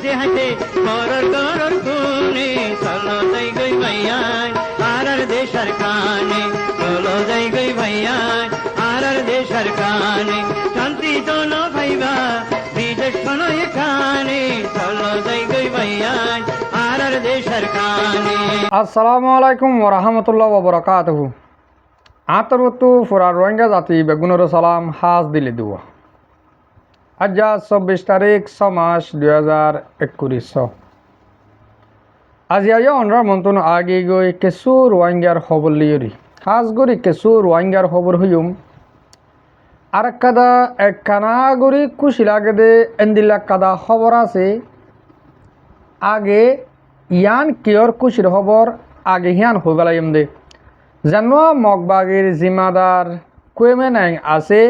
হাসে হাসে করর করর খুনে চলো যাই গই ভাইয়ান আর দেশার কানে চলো যাই গই ভাইয়ান আর দেশার কানে শান্তি জন ভাইবা বিদেশ শোনো এখানে চলো যাই গই ভাইয়ান আর দেশার কানে। আসসালামু আলাইকুম ওয়া রাহমাতুল্লাহি ওয়া বারাকাতুহু। আতরতু ফুরা রোহিঙ্গা জাতি বেগুনের সালাম হাজ দিলে দুয়া। আজ 24 তারিখ 6 মাস 2021। আজি আয়া অনরা মন্তন আগে গই কিছু রোহিঙ্গার খবর লিয়রি হাজ গরি কিছু রোহিঙ্গার খবর হইম আর কাদা একখানা গরি খুশি লাগে দে এন্দিলা কাদা খবর আছে আগে ইয়ান কিয়র খুশির খবর আগে হিয়ান হয়ে গেলাম দে জানো মগবাগির জিম্মাদার কুয়েমে নাইং আছে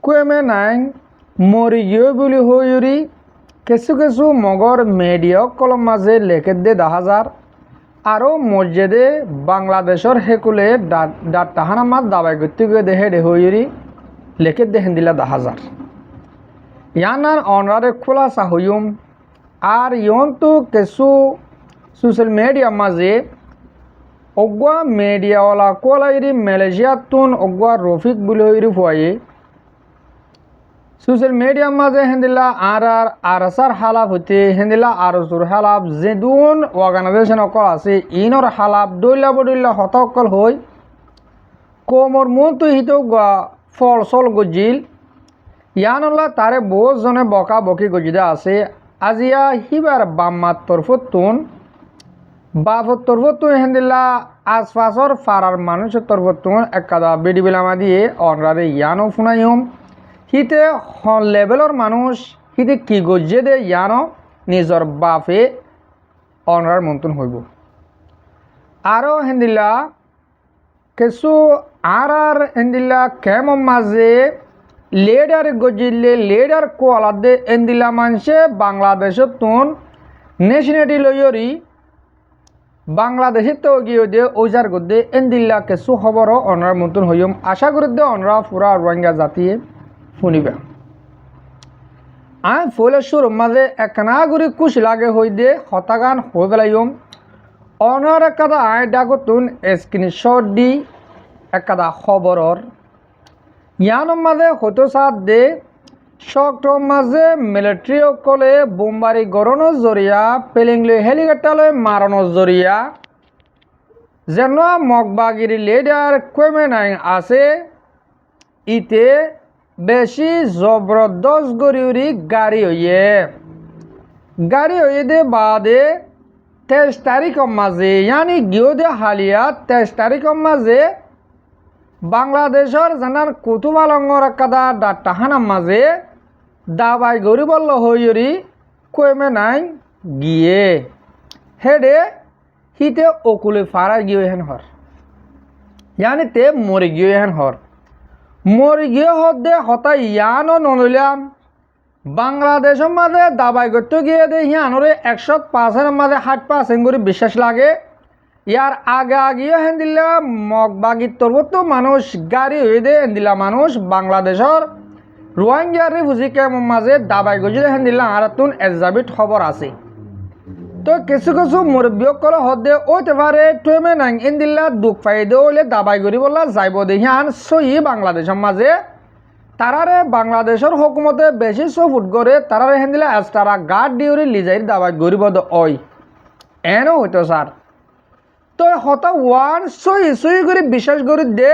কুয়েমে নাইং মরি গিয়ে বলি হইরি কিছু কিছু মগর মেডিয়া কলম মাঝে লেখে দে 10,000 আরও মসজিদে বাংলাদেশের হেকুলে ডাটাহানা মাত দাবাই করতে গিয়ে দেহে দে হইরি লেখে দেখেন দিলা 10,000 ইয়ান আর অনরারে খোলাসা হইম আর ইয়ন তো কিছু সোশ্যাল মিডিয়া মাঝে অগুয়া মিডিয়াওয়ালা কোলাইরি মালয়েশিয়াতুন অগুয়া রফিক বলে হইরি ফুয়াই সোশ্যাল মিডিয়া মাঝে হেন্দিলা আর হালাপ হইতে হেন্দিলা আরসুর হালাপ যে দুন অর্গানাইজেশন অকল আছে ইনর হালাপ দৈলা বদৈলা হতকল হই কোমর মন তো হিত ফল চল গজিল ইয়ানলা তারে বহুত জনে বকা বকি গজিদা আছে আজিয়া হিবার বাম্মার তরফতুন বাপর তরফতুন হেন্দিলা আশপাশর ফারার মানুষের তরফতুন একাদা বেডি বেলামা দিয়ে অনরারে ইয়ানো ফুনাইম হিতে হন লেভেলর মানুষ হিতে কি গজিয়ে দে ইয়ানো নিজর বাপে অনরার মন্তন হইব আরও হেন্দিলা কিছু আর হেন্দিলা কেমন মাঝে লেডার গজিলে লেডার কোয়ালা দে এন্দিলা মানুষে বাংলাদেশের তুন নেশনালিটি লইয়রি বাংলাদেশে তো গিয়ে দে ওজার গদে এন্দিল্লা কিছু খবরও অনার মতন হইম আশা করি দে অনরা পুরা রোহিঙ্গা জাতিয়ে শুনিবা আই ফুলেশ্বর মাঝে একনা গুড়ি খুশি লাগে হই দে হতাগান হয়ে গেলাইম অনার একাদা আই ডাকতুন স্ক্রিনশট দি একাদা খবরর ইয়ান মাঝে হতো সাথ দে শক্টর মাঝে মিলিটারি অকলে বোমবারি গড়ানোর জরিয়া পেলিংলে হেলিকপ্টারলৈ মারানোর জরিয়া যেন মগবাগির লিডার কুয়েমে নাইং আছে ইতে বেশি জবরদস্ত গরিউরি গাড়ি হইয়ে দে বাদে 23 তারিখের মাঝে ইয়ানি গিয়ে দে হালিয়া 23 তারিখের মাঝে বাংলাদেশের জানার কুতুবালঙ্গর একাদা ডাটাহানার মাঝে দাবাই গরিবল্ল হইরি কুয়েমে নাই গিয়ে হেডে হিতে অকুলে ফারা গিয়ে হেন হর ইয়ানি তে মরে গিয়ে হেন হর মরে গিয়ে হদে হতা ইয়ানো নলিলাম বাংলাদেশের মাঝে দাবাই করতে গিয়ে দে ইয়ানরে 105-এর মাঝে 60% করে বিশ্বাস লাগে ইয়ার আগে আগিয়ে হেন দিলা মগবাগির তরবত মানুষ গাড়ি হয়ে দে হেন দিলা মানুষ বাংলাদেশের রোহিঙ্গা রিফিউজি ক্যাম্পের মাঝে দাবাই গজিলে হেন দিলা আর তুন এজাবিট খবর আছে তো কিছু কিছু মুরব্বীসকল হদে ওইতে পারে টুয়েমে নাং এন দিলা দুঃখ ফাইদে হইলে দাবাই গরি বলা যাইব দেখি আন সহি বাংলাদেশের মাঝে তারারে বাংলাদেশের হুকুমতে বেশি সফুট করে তারারে হেন দিলা এক্সট্রা গার্ড ডিউরি লিজাইর দাবাই গরিব ওই এনও হইতো স্যার তো হতা ওয়ান সহি করে বিশ্বাস করে দে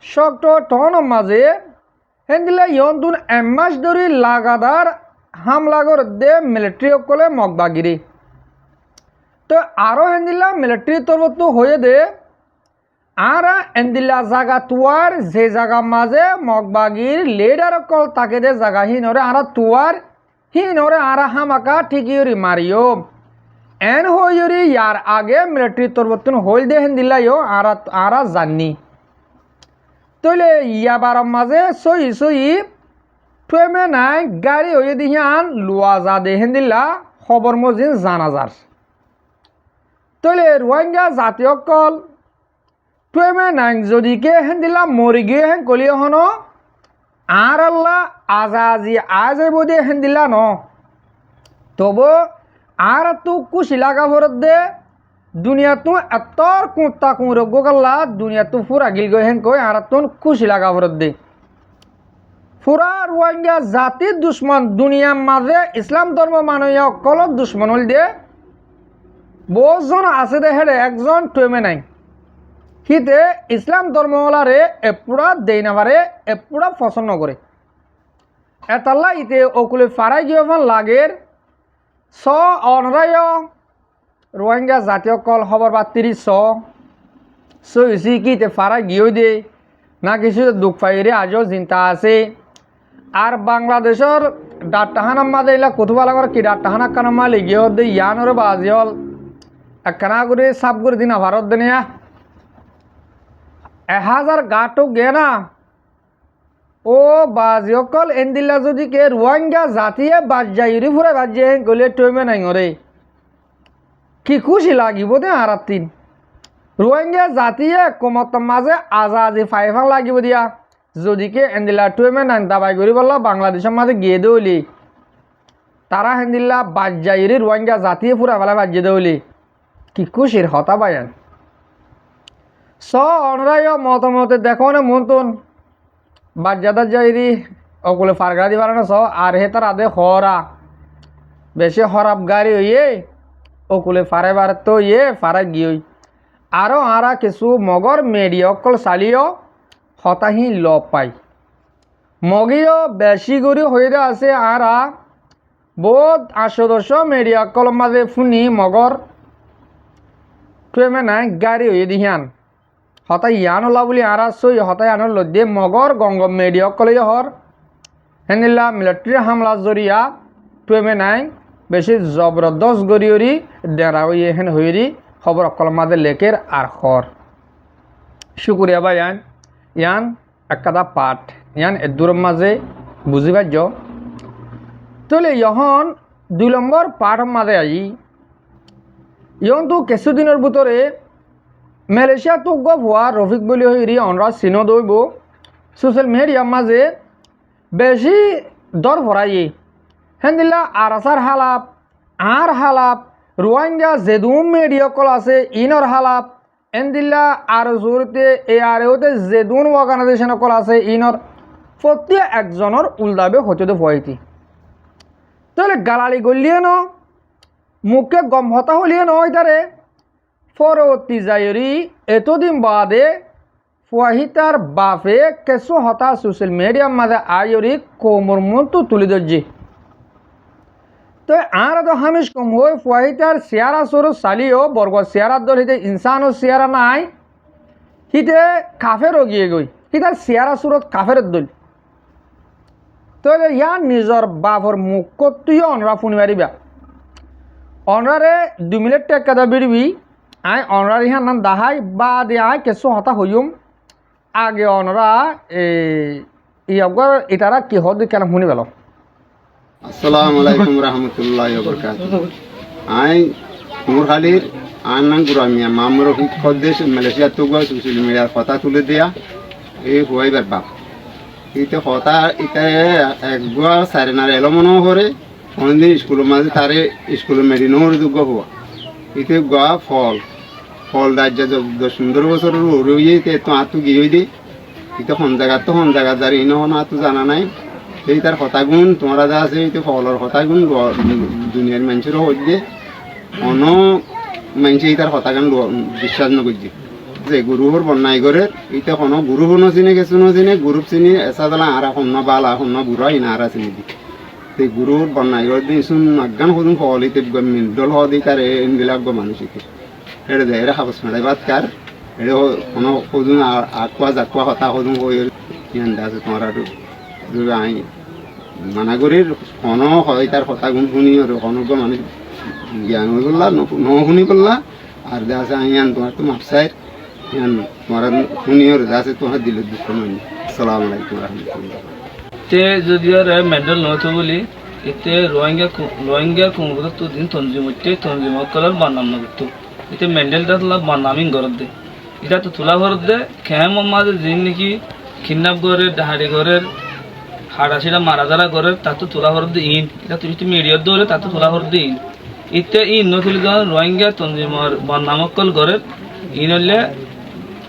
শক্ত টনের মাঝে হেন্দিলা ইয়ন্তুন এমাস ধরে লাগাতার হামলা করে দে মিলিটারি অকলে মগবাগিরি তো আরও হেন্দিলা মিলিটারি তরফত হয়ে দে আর এন্দিলা জায়গা তুয়ার যে জায়গা মাঝে মগবাগির লিডার অকল তাকে দে জায়গা হিনরে আর তুয়ার হিনরে আর হামাকা ঠিকই মারিও এন হইরি ইয়ার আগে মিলিটারি তরফতুন হইল দে হেন্দিলা ইয় আর জাননি তইলে ইয়াবার মাঝে সহি টুয়েমে নাই গাড়ি হয়ে দিহান লুয়া যা দে হেন্দিলা খবর মজিন জানাজার তইলে রোহিঙ্গা জাতীয় কল টুয়েমে নাই যদি কে হেন্দিলা মরি গিয়ে হেন কলিয়ে হন আর আল্লাহ আজা আজি আজ বদে হেন্দিলা ন তবু আর তো কুশি লাগা ভরত দে দুনিয়া তো এতর কুঁতা কুঁরগ গাল্লা দুনিয়া তো ফুরা গিল গই হেন কই আর তো খুশি লাগা ভরত দে ফুরা রোহিঙ্গা জাতির দুশ্মন দুনিয়ার মাঝে ইসলাম ধর্ম মানুষ অকলত দুশ্মন হল দিয়ে বহুজন আছে দে হেডে একজন টুয়েমে নাই হিতে ইসলাম ধর্মওয়ালারে এপুরা দেই না পারে এপুরা পছন্দ করে এতাল্লা ইতে অকুলে ফারাই গিয়ে লাগের স অনরায় রোহিঙ্গা জাতীয় কল খবর বার্তির সইছি কি তে ফারাই গিয়েও দে না কিছু দুঃখ পাইরে আজও চিন্তা আছে আর বাংলাদেশের ডাক্তাহানার মাঝে এলা কুতুবালাগর কি ডাক্তাহানা কানামা লেগিয়ে হতে ইয়ানোর বাজি হল একখানা করে সাপ করে দিনা ভারত দেনিয়া 1000 গাটো গে না ও বাজি অকল এন্দিল্লা যদি কে রোহিঙ্গা জাতিয়ে বাজ্যাইরি ফুরে বাজ্যে গলে টইমে নাই রে কি খুশি লাগিব দে আর তিন রোহিঙ্গা জাতিয়ে কমতর মাঝে আজাদি ফাইফাং লাগিব দিয়া যদি কে এন্দিল্লা টইমে নাই দাবাই করি বললা বাংলাদেশের মাঝে গিয়ে দৌলি তারা হেন্দিল্লা বাজ্যাইরি রোহিঙ্গা জাতিয়ে ফুরা ফেলা বাজ্যে দৌলি কি খুশির হতা বায়ান স অনরায় মতামতে দেখো না মন্তন বাজ্যাদার যাইরি অকুলে ফারগা দিবার না স আর হে তার আদে হরা বেশি হরাব গাড়ি হইয়ে অকুলে ফারে বার তো ইয়ে ফারা গিয়ে আরও আরা কিছু মগর মেডি অকল চালিও হতাহি ল পাই মগিও বেশি গরি হয়ে আছে আরা বহুত 810 মেডিয়া অকল মাঝে ফুনি মগর টুয়েমে নাই গাড়ি হয়ে দিহান হতাই ইয়ান ওলা বলি আরা সই হতাই আনোর লদ্যে মগর গঙ্গম মেডি অকলে হর হেনিল্লা মিলিটারি হামলা জরিয়া টুয়েমে নাই বেশি জবরদস্ত গরিয়রি ডেরা হইয়ে হেন হইরি খবর অকল মাঝে লেকের আর খর শুকুরিয়া বা ইয়ান একটা পাঠ ইয়ান এদুর মাঝে বুঝি পাইছ তাহলে ইহন 2 নম্বর পাঠ মাঝে আই ইহন তো কিছুদিনের ভিতরে মালয়েশিয়া তো গপ হওয়া রফিক বলি হইরি অনরা চিনো দইব সোশ্যাল মিডিয়ার মাঝে বেশি দর ভরাই হেন্দিল্লা আরাসার হালাপ আর হালাপ রোহিঙ্গা জেদুম মেডিয়া কল আছে ইনর হালাপ এন্দিল্লা আর জোরতে এ আর ওতে জেদুন অর্গানাইজেশন কল আছে ইনর প্রতি একজনের উল্দাবে হতে ভয়তি তাহলে গালালি গলিয়ে ন মুখে গম হতা হলিয়ে নয় তারে পরবর্তী যায়রি এতদিন বাদে ফুয়াহিতার বাপে কেসো হতা সোশ্যাল মিডিয়ার মাঝে আয়রি কোমর মতো তুলি ধরছি তো আর তো হামিশ কম হয়ে ফুয়াহিতার চেয়ারা সরু চালিও বর্গ চেয়ারার দল হিতে ইনসানও চেয়ারা নাই হিতে কাফেরও গিয়ে গই হিতার চেয়ারা সুরত কাফের দল তো ইয়ার নিজর বাপর মুখ তুই অনরা ফুনি মারিবা অনরারে 2 মিনিট টেকা বিড়বি আই অনরার ইহার নাম দাহাই বা দিয়ে আই কেসো হতা হইম আগে অনরা ইয়াগর ইতারা কি হদ কেন শুনি পেল আসসালামু আলাইকুম রহমতুল্লাহি ওয়া বারাকাতুহু আই মুরহালির আনান গুরামিয়া মামুর রফিক খদ্দেশ মালয়েশিয়া তো গো সোশ্যাল মিডিয়ার কথা তুলে দেয়া এই হইবার বাপ ইতে কথা ইতে একগা সারেনার এলমনো হরে কোনদিন স্কুলের মাঝে তারে স্কুলের মেডিনোর যোগ্য হওয়া ইতে গা ফল রাজ্য 10-15 বছরের রইতে তো আতু গিয়ে দে ইতে হন জায়গা যার ইনো না তো জানা নাই এই তার কথাগুণ তোমরা যা আছে এই ফলর কথাগুণ দুনিয়ার মানুষের হইতে অন মানুষ এই তার কথাগান বিশ্বাস নকরছে যে গুরুহর বন্যায় করে এইটা কোনো গুরু বনো চিনে গেছো চিনে গুরু চিনি এসা দলা আর শূন্য বালা শূন্য বুড়া ইনা আর চিনি দি সেই গুরুর বন্যায় করে দিন শুন আজ্ঞান সদুন ফলিতে মিডল হদি তার এনবিলাক মানুষকে এটা দেয় এরা খাবস মেড়াই বাদ কার এটা কোনো সদুন আকুয়া জাকুয়া কথা সদুন হয়ে ইয়ান আছে তোমার আর আই মানা করি কোনো হয় তার কথাগুণ শুনি আর কোনো মানুষ জ্ঞান হয়ে করলা শুনি করলা আর দেখা আছে আইয়ান তোমার তো মাপসাই ইয়ান তোমার শুনি আর দেখা আছে তোমার দিলে দুঃখ নয় আসসালামু আলাইকুম রহমতুল্লাহ তে যদি আর মেডেল নতো বলি এতে রোহিঙ্গা কুমুর তো দিন তঞ্জিম কলার বানাম না তো এতে মেডেলটা তোলা বানামি ঘরত দে এটা তো তোলা ঘরত দে খেম মাঝে যিনি নাকি খিন্নাপ ঘরের ডাহাড়ি ঘরের হাড়াশিরা মারা যারা করে তাতো তোলা হর দিন এটা তুমি মিডিয়ার দৌড়ে তাতো তোলা হর দিন ইতে ইন নতুলি জন রোহিঙ্গা তঞ্জিমর বন্নামকল করে ইন হলে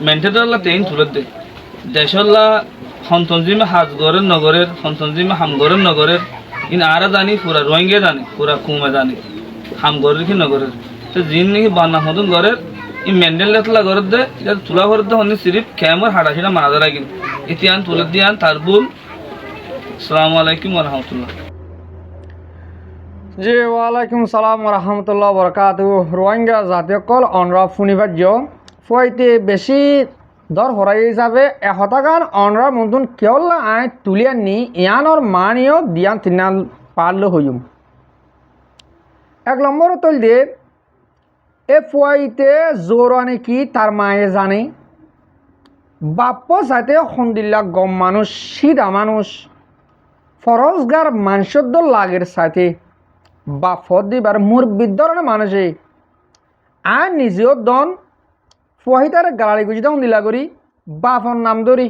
মেন্টেদাল্লা তেইন তুলে দে দেশল্লা হন্তঞ্জিমে হাজ গরের নগরের হন্তঞ্জিমে হাম গরের নগরের ইন আরা জানি পুরা রোহিঙ্গা জানি পুরা কুমে জানি হাম গরের কি নগরের তো জিন নাকি বান্না মতন গরের ই মেন্ডেল লেতলা গরের দে এটা তুলা গরের দে হনি সিরিফ ক্যামর হাড়াশিরা মারা যারা গিন ইতিয়ান তুলে দিয়ান তারবুল আসসালামু আলাইকুম ওয়া রাহমাতুল্লাহ। জি ওয়ালাইকুম সালাম রহমতুল্লাহ বরকাত রোহিঙ্গা জাতীয় কল অনরা ফুনিবার্য ফুয়াইতে বেশি দর হরাই হিসাবে এহতাগান অনরা মতন কেউল্লা আয় তুলিয়া নি ইয়ানোর মানিও দিয়ান তিনাল পারল হইম 1 নম্বর তৈল দিয়ে এ ফুয়াইতে জোর আনে কি তার মায়ে জানে বাপ্প সাথে হন্দিল্লা গম মানুষ সিধা মানুষ ফরজগার মানসদ্দ লাগের সাথে বা ফদিবার মুরব্বির ধরনের মানুষে আর নিজেও দন ফহিতার গাড়ি গুজি দন দিলা করি বাপর নাম ধরি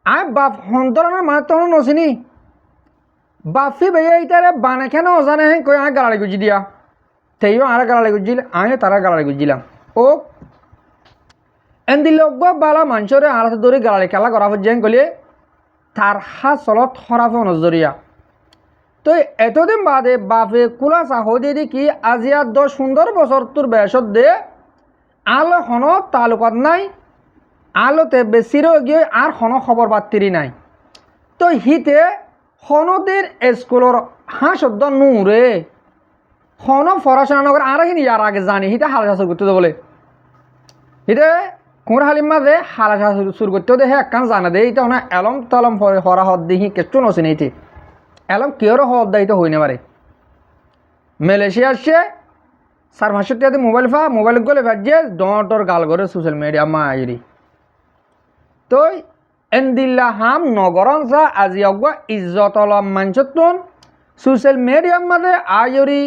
আর বাপ হন্তরণের মানে তখন নচিনি বাপি বেয়ে ইতারে বানে কেন অজানে হ্যাঁ কই আর গাড়ি গুজি দিয়া তেইও আর গাড়ি গুজিল আমি তারা গাড়ি গুজিলাম ও এন্দি লোক বালা মানুষরে আর ধরে গাড়ি খেলা করা পর্যায়ে গলে তার হাত চলত হরাফ নজরিয়া তো এতদিন বাদে বাপে কুলা চাহ দিয়ে দেখি আজি আর 10-15 বছর তোর বয়সত দে আলো হন তালুকাত নাই আলোতে বেশির গিয়ে আর হন খবর বার্তিরি নাই তো হিতে হনদের স্কুলের হাঁসদ্দ নুরে হন পড়াশোনা নগর আর হিনি ইয়ার আগে জানি হিতে হালা শুরু করতে বলে হিতে কুঁড় হালিম মাঝে হালা শুরু করতে দে হ্যাঁ কান জানা দে এটা হনা এলম তলম হরা হদ দিহি কেচু নচিনি ইতি এলম কেউর হদ দায়িত্ব হই না পারে মালয়েশিয়া আসছে 4-5 টাকা মোবাইল গলে ভাজিয়ে ডর গাল করে সোশ্যাল মিডিয়া মা আইরি তো এন্দিল্লা হাম নগরন যা আজি অগা ইজ্জত মানচতুন সোশ্যাল মিডিয়ার মাঝে আইরি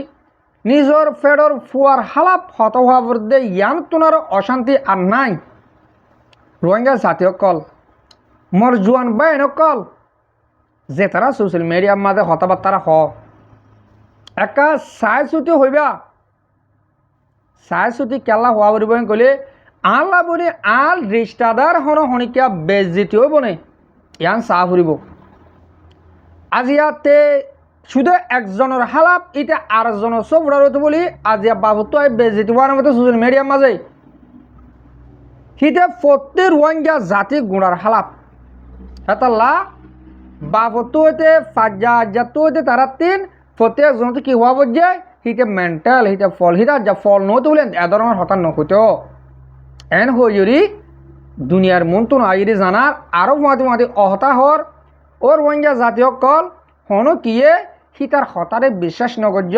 নিজর ফেডর ফুয়ার হালাপ হত হওয়া বর্দে ইয়ান তোনার অশান্তি আর নাই রোহিঙ্গা জাতীয় কল মর জুয়ান বাইন কল যে তারা সোশ্যাল মিডিয়ার মাঝে হতাবার্তারা একা চাই ছুটি হইবা চাই ছুটি কেলা হওয়া বলিব কলে আল্লা বলি আল রিষ্টাদার হন হনিকা বেজিটিও বনে ইয়ান চাহ ফুরিব আজি ইয়াতে শুধু একজনের হালাপ এটা আরেকজনের সব উড়াতে বলি আজি বাবুতো বেজিটি হওয়ার মতো সোশ্যাল মিডিয়ার মাঝে হিতে প্রত্যেক রোহিঙ্গা জাতি গুণার হালাপ হেতাল্লা বাবতো হইতে ফাজ্জা আজ্জাতো হইতে তারা 3 প্রত্যেক জন কি হওয়া বলছে হিতে মেন্টাল হিতে ফল হিতা যা ফল নতে বলে এ ধরনের হতার নকইতো এন হইরি দুনিয়ার মন্তন আইরি জানার আরো মাঝে অহতা হর ও রোহিঙ্গা জাতীয় কল হন কিয়ে হিতার হতারে বিশ্বাস নগর্য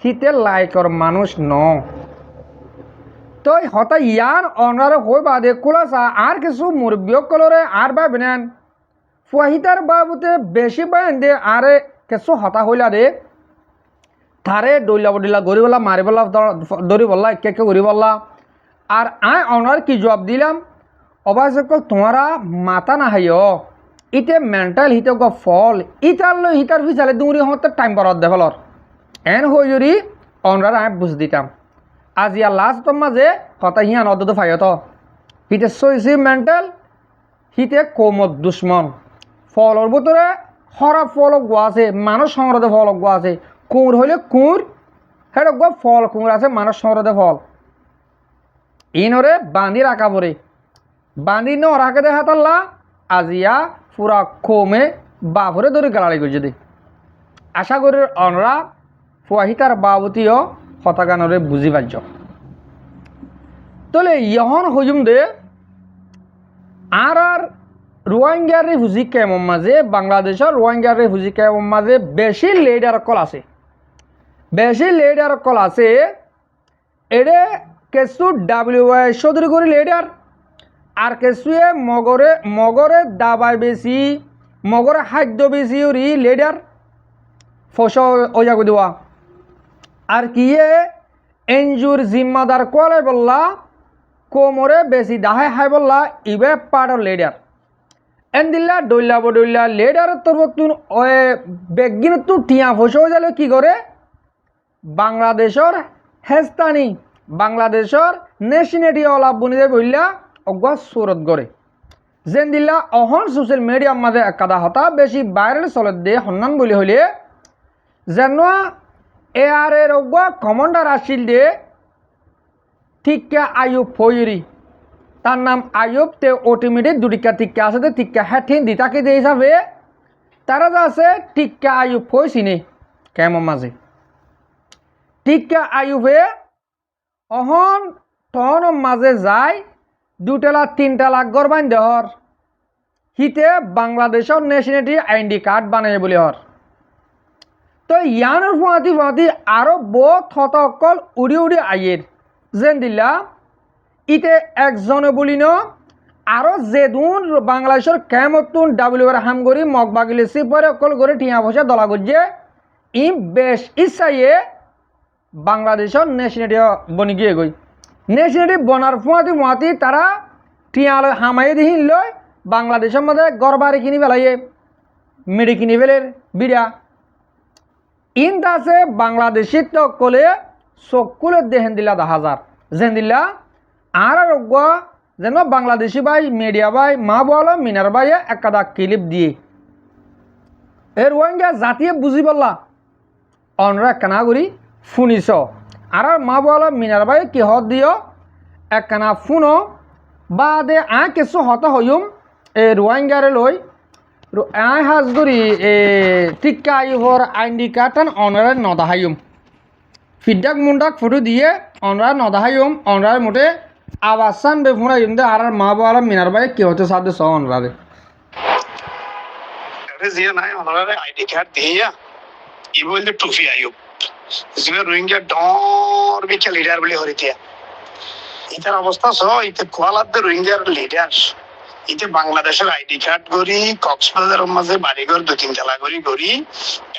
হিতে লাইকর মানুষ ন তো হতা ইয়ান অনার হই বাদে কুলাসা আর কিছু মুরব্বী কলরে আর ভাবেন ফুয়াহিতার বাবুতে বেশি বায়ন দে আরে কিছু হতা হইলা দে তারে ডইলা বডিলা গড়ি বলা মারি বলা দড়ি বললা কে গড়ি বললা আর আয় অনার কি জবাব দিলাম অবাসকল তোমারা মাথা না হাইও ইতে মেন্টাল হিতে গ ফল ইতার লই হিতার ফিচালে দুরি হতে টাইম বরাদ দে ফলর এন হইরি অনরার আয় বুঝ দিতাম আজি আর লাস্ট মাঝে হতা হিয়ান অদ্দ ফাইত হিতে সইছি মেন্টাল হিতে কোমত দুশ্মন ফলর ভিতরে হরা ফল গোয়া আছে মানুষ সংগ্রহে ফল গোয়া আছে কুঁড় হইলে কুঁড় হেটা গো ফল কুঁড় আছে মানুষ সংগ্রহে ফল ইনরে বাঁধি রাখা পরে বাঁধি ন রাখে দে হাতাল্লা আজিয়া পুরা কমে বাপরে ধরে গালাড়ি করছে দে আশা করি অনরা ফুয়াহিতার বাবতীয় হতাগানরে বুঝি পারছ তাহলে ইহন হজুম দে আর রোহিঙ্গার রেফিউজি ক্যাম্পের মাঝে বাংলাদেশের রোহিঙ্গার রেফিউজি ক্যাম্পের মাঝে বেশি লিডার কল আছে এডে কিছু WISO ধরে করে লিডার আর কিছুয়ে মগরে দাবাই বেশি মগরে খাদ্য বেশি ওরি লিডার ফসল ওজাগো দেওয়া আর কিয়ে এনজুর জিম্মাদার কলে বললা কোমরে বেশি দাহাই হাই বললা ইবে পার্টর লিডার এন্দিল্লা ডইলা বডইলা লেডার তরবতুন ওয়ে বেগিন তু টিয়া ফসো যালে কি করে বাংলাদেশর হেস্তানি বাংলাদেশর নেশনেটি অলাপ বনিদে বইলা অগুয়া সুরত গড়ে যেন দিল্লা অহন সোশ্যাল মিডিয়ার মাঝে একাদা হতা বেশি ভাইরাল চলত দিয়ে সন্ধান বলি হলে যেন এআরের অগুয়া কমান্ডার আসিল দিয়ে ঠিকা আয়ুব ফয়ুরি তার নাম আয়ুব তে অটোমেটিক দুটিকা টিকা আছে টিকা হ্যাঠিন দিতাকে দিয়ে হিসাবে তারা যা আছে টিকা আয়ুব ফয় চিনে কেমন মাঝে টিকা আয়ুবে অহন টন মাঝে যায় 2 লাখ 3 লাখ গরবাইন দেহর হিতে বাংলাদেশের ন্যাশনালিটি আইডি কার্ড বানাই বলে হর তো ইয়ানোর ফুয়াতি ফুয়াতি আরো বহুত হত অকল উড়ি উড়ি আইয়ের যেন দিল্লা ইতে একজনে বলি ন আরো যেদুন বাংলাদেশের কেমতুন ডাব্লিউর হাম করি মগ বাগিলে সিপরে অকল করে টিয়া বসে দলা গজ্জে ই বেশ ইচ্ছাইয়ে বাংলাদেশের ন্যাশনালিটি বনি গিয়ে গই ন্যাশনালিটি বনার ফুয়াতি ফুয়াতি তারা টিয়াল হামাই দিহিন লয় বাংলাদেশের মধ্যে গড়বাড়ি কিনি পেলাইয়ে মেডি কিনি ফেলের বিড়া ইন আছে বাংলাদেশির কলে চকুলের দেহেন দিলা 10,000 যেন দিলা আর রোগা যেন বাংলাদেশি ভাই মিডিয়া ভাই মা বলো মিনার ভাইয়ে একাদা ক্লিপ দিয়ে এর ওয়াঙ্গা জাতিয়ে বুঝি বললা অনরা কানা করি শুনিছ আর মা বলো মিনার ভাই কি হত দিও একখানা ফোনো বা দে কিছু হত হইম এ রোহিঙ্গারে লই হাজ ধরি এ টিকা আইহর আইডি কার্ড অনরার নদাহাইম ফিডব্যাক মুন্ডাক ফটো দিয়ে অনরার নদাহাইম অনরার মোটে আবাসান বেফুনাইম দে আর মা বলো মিনার ভাই কি হতে সাথে সহ অনরারে জিয়া নাই অনরারে আইডি কার্ড দিয়া ই বলতে টুফি আইব জিয়া রোহিঙ্গা ডর বিকে লিডার বলে হরিতিয়া ইতার অবস্থা সহ ইতে কোয়ালাতে রোহিঙ্গার লিডার ইতে বাংলাদেশের আইডি কার্ড করি কক্সবাজারের মাঝে বাড়িঘর 2-3 তলা করি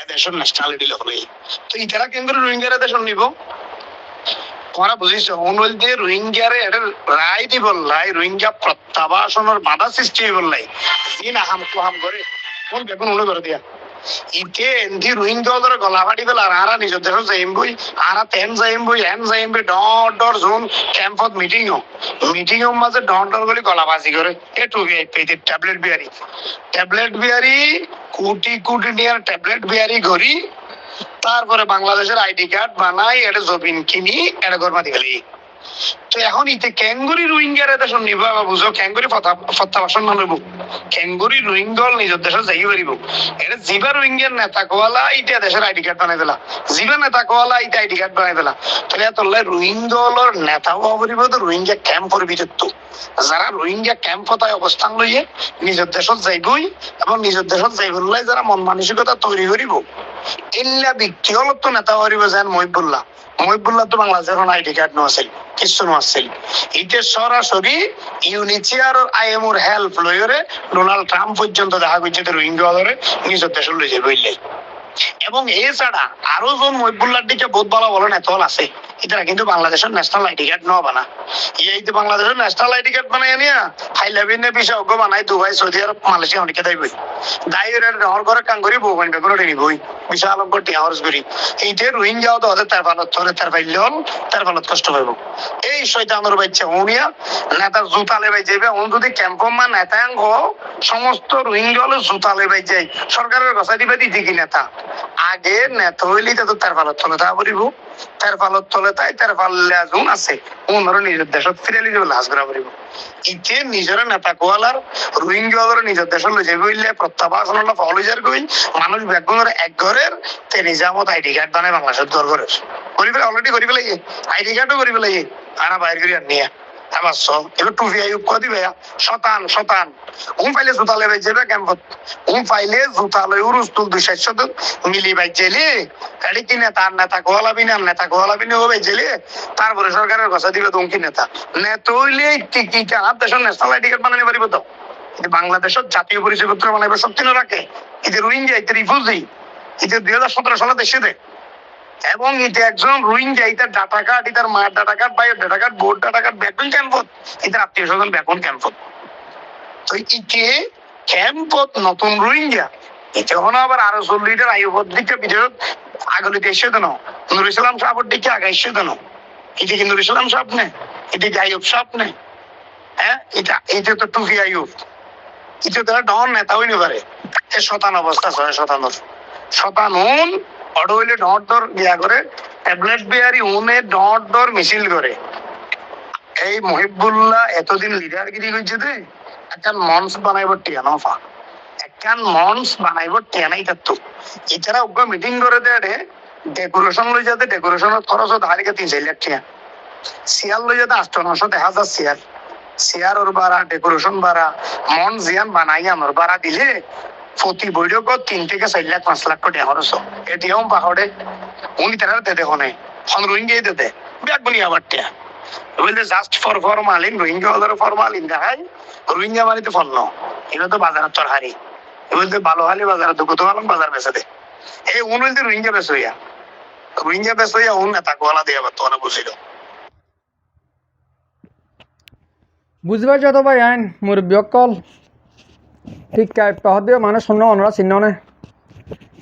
এদেশের ন্যাশনালিটি হলে তো ইতারা কেন্দ্র রোহিঙ্গার দেশন নিব তোমরা বুঝিস অনুল দিয়ে রোহিঙ্গারে এটা রায় দিব লাই রোহিঙ্গা প্রত্যাবাসনের বাধা সৃষ্টি বললাই দিন আহাম কুহাম করে কোন বেগুন উড়ে করে দিয়া ইতে এন্দি রোহিঙ্গা ধরে গলা ফাটি পেল আর আরা নিজের দেশ যাইম বই আরা তেন যাইম বই এন যাইম বই ডর জোন ক্যাম্পত মিটিং মাঝে ডর বলে গলা বাজি করে এটু পেতে ট্যাবলেট বিয়ারি কোটি নিয়ে ট্যাবলেট বিয়ারি করি তারপরে বাংলাদেশের আইডি কার্ড বানাই এটা জবিন কিনি এটা গরমা দিগলি তো এখন ইতে ক্যাঙ্গুরি রোহিঙ্গার দেশ নিব বুঝো ক্যাঙ্গুরি প্রত্যাবাসন না নেব ক্যাঙ্গুরি রোহিঙ্গল নিজের দেশে যাই পারিব এটা জিবা রোহিঙ্গার নেতা কোয়ালা ইটা দেশের আইডি কার্ড বানাই দিলা জিবা নেতা কোয়ালা ইটা আইডি কার্ড বানাই দিলা তাহলে তোলে রোহিঙ্গলর নেতাও পারিব তো রোহিঙ্গা ক্যাম্প করবি তো যারা রোহিঙ্গা ক্যাম্প হতায় অবস্থান লইয়ে নিজের দেশত যাইবই এবং নিজের দেশত যাইবলাই যারা মন মানসিকতা তৈরি করিব ইল্লা ব্যক্তিগত নেতা পারিব যেন মহিবুল্লাহ তো বাংলাদেশের আইডি কার্ড নো আছিল কিছু নো আছিল ইতে সরাসরি ইউনিচিয়ার আইএমওর হেল্প লইরে ডোনাল্ড ট্রাম্প পর্যন্ত দেখা করছে রোহিঙ্গা ধরে নিজের দেশে লই যাবে বললে এবং এছাড়া আরো জন মহিবুল্লাহর দিকে বহুত ভালো ভালো নেতল আছে এটারা কিন্তু বাংলাদেশের ন্যাশনাল আইডি কার্ড নেওয়া বানা এই তো বাংলাদেশের ন্যাশনাল আইডি কার্ড বানাই নিয়া হাইলাবিনে পিছা অজ্ঞ বানাই দুবাই সৌদি আরব মালয়েশিয়া অনেকে দাইবই দায়ের নহর করে কাম করি বউ বানবে করে নিবই বিশাল অঙ্ক টিয়া খরচ করি এইতে রোহিঙ্গাও তো হতে তার ফালত ধরে তার পাইলে হল তার ফালত কষ্ট পাইব এই শয়তানের বাচ্চা উনিয়া নেতার জুতালে বাই যাইবে উন যদি ক্যাম্পমা নেতাঙ্গ সমস্ত রোহিঙ্গা হলে জুতালে বাই যাই সরকারের গছা দিবে দিদি কি নেতা আগে নেতা হইলেই তো তার ফালত তলে তা পড়িব তার ফালত তলে তাই তার ফাল্লা জুন আছে উনারও নিজের দেশত ফিরে লিখে লাশ করা পড়িব ইতে নিজের নেতা কোয়ালার রোহিঙ্গা নিজের দেশ লই যাবে বললে প্রত্যাবাসন ফলজার কই মানুষ বেগুনের এক ঘরের তে নিজামত আইডি কার্ড বানায় বাংলাদেশের দর ঘরের করি ফেলে অলরেডি করি ফেলাই আইডি কার্ডও করি ফেলাই আনা বাইর করি আর নিয়ে আবার সব এবার টুফি আয়ুব কদি ভাইয়া শতান ফাইলে জুতালে বাই যাবে ক্যাম্পত ফাইলে জুতালে উরুস্তুল 200 মিলি বাই জেলে এডি কি নেতা কোয়ালাবি না ও বাই জেলে তারপরে সরকারের কথা দিবে তুমি নেতা হইলে কি আর দেশের ন্যাশনাল আইডি কার্ড বানাতে পারিব তো বাংলাদেশের জাতীয় পরিচয়পত্র বানাইবে সত্যি না রাখে এতে রোহিঙ্গা এতে রিফিউজি এতে 2017 সালে দেশে দেয় এবং এতে একজন রোহিঙ্গা ইতার ডাটা কার্ড ইতার মায়ের ডাটা কার্ড ভাইয়ের data card board data card ব্যাকুন ক্যাম্পত ইতার আত্মীয় স্বজন ব্যাকুন ক্যাম্পত তো ইকে ক্যাম্পত নতুন রোহিঙ্গা যখন আবার আরো 40 আয়ুবদ দিকে ভিতৰত আগলিতে এসে দেন নুর ইসলাম সাহেবের দিকে আগে এসে দেন এটা কি নুর ইসলাম সাহেব নে এটা কি আয়ুব সাহেব নে হ্যাঁ এটা তো টুফি আয়ুব এটা তো ডন নেতা হইনি পারে এ শতান অবস্থা 57 অটো হইলে ডট দর গিয়া করে ট্যাবলেট বিয়ারি উনে ডট দর মিছিল করে এই মহিবুল্লাহ এতদিন লিডারগিরি করছে দে একটা মঞ্চ বানাইব টিয়ানফা একখান মঞ্চ বানাইব টিয়ানাই থাকতো এছাড়া উগ্র মিটিং করে দেয় ডেকোরেশন লই যাতে ডেকোরেশনের খরচ হারিকে 3-4 লাখ টাকা চেয়ার লই যাতে 800-900 চেয়ার ওর বাড়া ডেকোরেশন বাড়া মন জিয়ান বানাই আমার বাড়া দিলে প্রতি বৈঠক 3-4 লাখ 5 লাখ টাকা খরচ এটিএম পাহাড়ে উনি তারা দেখো নাই রোহিঙ্গা দিতে ব্যাগবনি আবার টিয়া বলতে জাস্ট ফর ফরমালিন রোহিঙ্গা হলের ফরমালিন দেখাই রোহিঙ্গা মানে তো ফন্ন এটা তো বাজারের চরহারি বলতে ভালো হালি বাজারে দুঃখ তো আলম বাজার বেচে দে এই উন বলতে রোহিঙ্গা বেচ হইয়া উন নেতা গোয়ালা দিয়ে আবার তো বুঝিল বুঝতে পারছো তো ভাই আইন মুরব্বী অকল ঠিক পহদিও মানুষ শূন্য অনরা চিহ্ন নে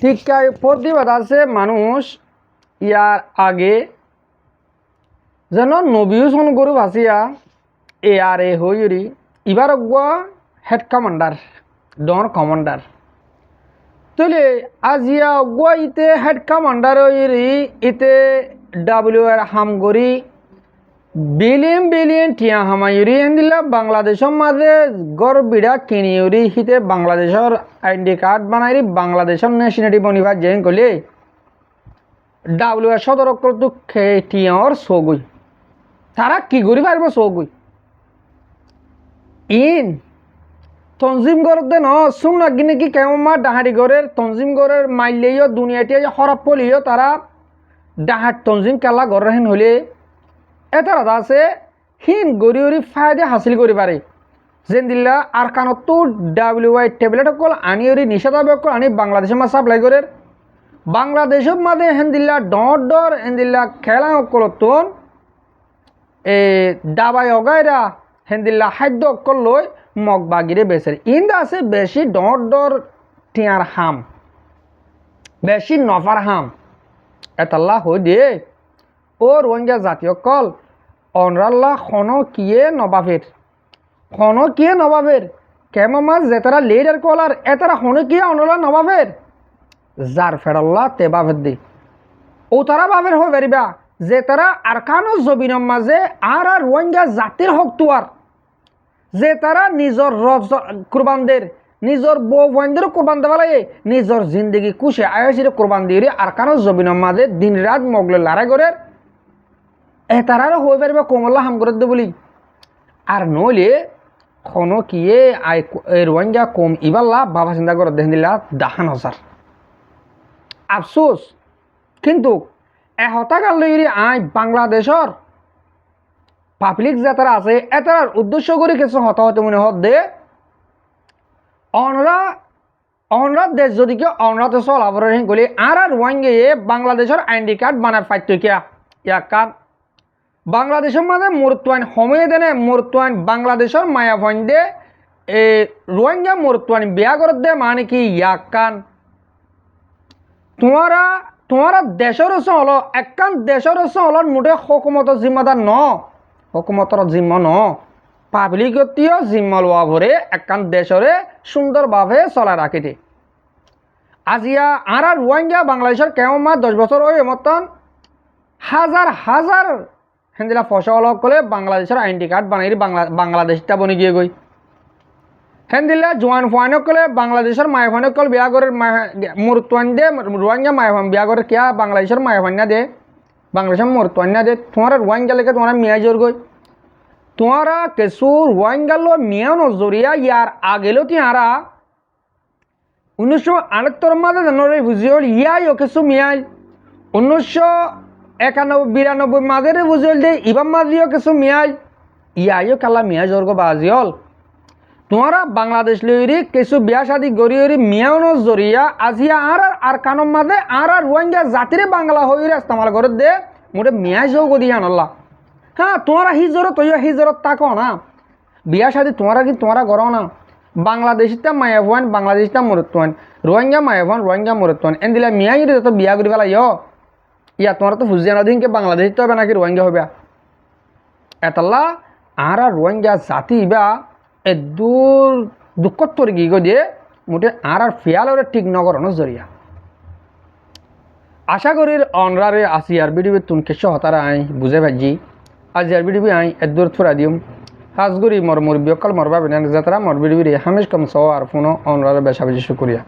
ঠিক প্রতিবাদ আছে মানুষ ইয়ার আগে যেন নবীও শোন গরু ভাসিয়া এ আর এ হইরি এবার হেড কমান্ডার ডর কমান্ডার তাহলে আজিয়া অগুয়া ইতে হেড কমান্ডার হইরি ইতে ডাব্লিউ এর হামগরি বিলিয়ন টিয়া হামায়ুরি হেন্দিলা বাংলাদেশের মাঝে গড় বিড়া কিনিউরি হিতে বাংলাদেশের আইডি কার্ড বানাইরি বাংলাদেশের ন্যাশনালিটি বনিবার জেন কলে ডাব্লিউ এর সদর অকল তো টিয়ার সগুই তারা কি করি পারব সগুই ইন তঞ্জিম গড় দে ন শুন নাকি নাকি কেমন মা ডাহারি গড়ের তঞ্জিম গড়ের মাইলেও দুনিয়াটি হরাপ পলিও তারা ডাহার তঞ্জিম কেলা গড় হেন হলে এটার আছে হিন গড়ি ফায়দা হাসিল করি পারে যেন দিল্লা আর কানতো ডাব্লিউআই ট্যাবলেট অকল আনি নিষেধাজ্ঞা অকল আনি বাংলাদেশের মা সাপ্লাই করে বাংলাদেশের মাঝে হেন দিল্লা ডর হেন দিল্লা খেলা অকল তোন এ ডাবাই অগাইরা হেন দিল্লা খাদ্য অকল লই মগ বাগিরে বেচে ইন্দা আছে বেশি ডর টিয়ার হাম বেশি নফার হাম এতাল্লা হই দিয়ে ও রোহিঙ্গা জাতীয় কল অনরাল্লা খনো কিয়ে নবাবের কেমন মাছ যেতারা লিডার কলার এতারা হনো কিয়ে অনরাল্লা নবাবের যার ফেরাল্লা তে বাবের দি ও তারা বাবের হয়ে বেরিবা যে তারা আরকানো জবিনের মাঝে আর রোহিঙ্গা জাতির হক তুয়ার যে তারা নিজর কুরবানদের নিজর বউ বন্ধেরও কোরবান দেওয়া লাগে নিজর জিন্দগি কুশে আয়সির কোরবান দিয়ে আরকানো জবিনের মাঝে দিন রাত মগলে লড়াই করে তারারও হয়ে পারবে কোমল্লা হাম করে দে বলি আর নইলে খনো কিয়ে রোহিঙ্গা কম ইবাল্লা বাবা চিন্তা করে দেখেন দিলা 10,000 আফসোস কিন্তু হতাকাল লইরি বাংলাদেশের পাবলিক যাতারা আছে এটার উদ্দেশ্য করে কিছু হতাহত মনে হত দে অনরা দেশ যদি কেউ অনরাতে চলাবার গলি আর রোহিঙ্গা বাংলাদেশের আইডি কার্ড বানায় পাইতো কিয়া ইয়াকার বাংলাদেশের মাঝে মরুত্বাইন সময়ে দেনে মরুত্বাইন বাংলাদেশের মায়া ভন্দে এ রোহিঙ্গা মরুত্বাইন বিয়া করে দে মানে কি ইয়াকান তোমারা দেশের হলো একখান দেশের হলো মোটে হকুমতর জিম্মাদার হকুমতর জিম্মা পাবলিকতীয় জিম্মা লোয়া ভরে একখান দেশরে সুন্দরভাবে চলা রাখিতে আজিয়া আর রোহিঙ্গা বাংলাদেশের কেমন 10 বছর ওই মতন হাজার হেন্দিলা ফসল করে বাংলাদেশের আইডি কার্ড বানাই বাংলাদেশটা বনি গিয়ে গই হেন্দিলা জোয়ান ফুয়ানক কলে বাংলাদেশের মায় ফানক কল বিয়া করে মরুত্বান দে রোহিঙ্গা মায় ফান বিয়া করে কিয়া বাংলাদেশের মায় ফান্না দে বাংলাদেশের মরুত্বান না দে তোমার রোহিঙ্গা লেগে তোমার মিয়া জোর গই তোমারা কিছু রোহিঙ্গা লো মিয়া নজরিয়া ইয়ার আগেলো তিহারা 1978 মাঝে জানুয়ারি বুঝিল ইয়াইও কিছু মিয়াই 1991-92 মাঝে বুঝিল দে ইবাম মাঝিও কিছু মিয়াই ইয়াইও কালা মিয়া জোর গো বাজিল তোমারা বাংলাদেশ লইরি কিছু বিয়া শাদি গড়ি মিয়াও নজরিয়া আজিয়া আর কানম মাঝে আর রোহিঙ্গা জাতিরে বাংলা হইরে ইস্তেমাল করে দে মোটে মিয়া যোগ দিয়া আনল্লা হ্যাঁ তোমারা হিজরত তৈয়া হিজরত তাকো না বিয়া শাদি তোমারা কি তোমরা করো না বাংলাদেশিটা মায়া ভুয়ান বাংলাদেশিটা মরত্বান রোহিঙ্গা মায়া ভুয়ান রোহিঙ্গা মরত্বান এন দিলে মিয়া যদি তো বিয়া করি পেলাই ইয়া তোমার তো ফুজিয়া না দিনকে বাংলাদেশিতে হবে নাকি রোহিঙ্গা হবে এতাল্লা আর রোহিঙ্গা জাতি বা এদূর দুঃখত পড়ে গিয়ে দিয়ে মোটে আর ফিয়ালরে ঠিক নগরণ জরিয়া আশা করি অনরারে আসি আর বিডিবি তুন কেশ হতারা আই বুঝে ভাজি আজ আর বিডিবি আই এদূর থুরা দিম হাজগুড়ি মর মুরব্বী অকাল মরবা বিনান যাত্রা মর বিডিবি হামিশ কম সহ আর ফোনো অনরারে বেশা বেশি শুক্রিয়া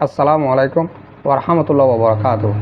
আসসালামু আলাইকুম ওয়া রাহমাতুল্লাহি ওয়া বারাকাতুহু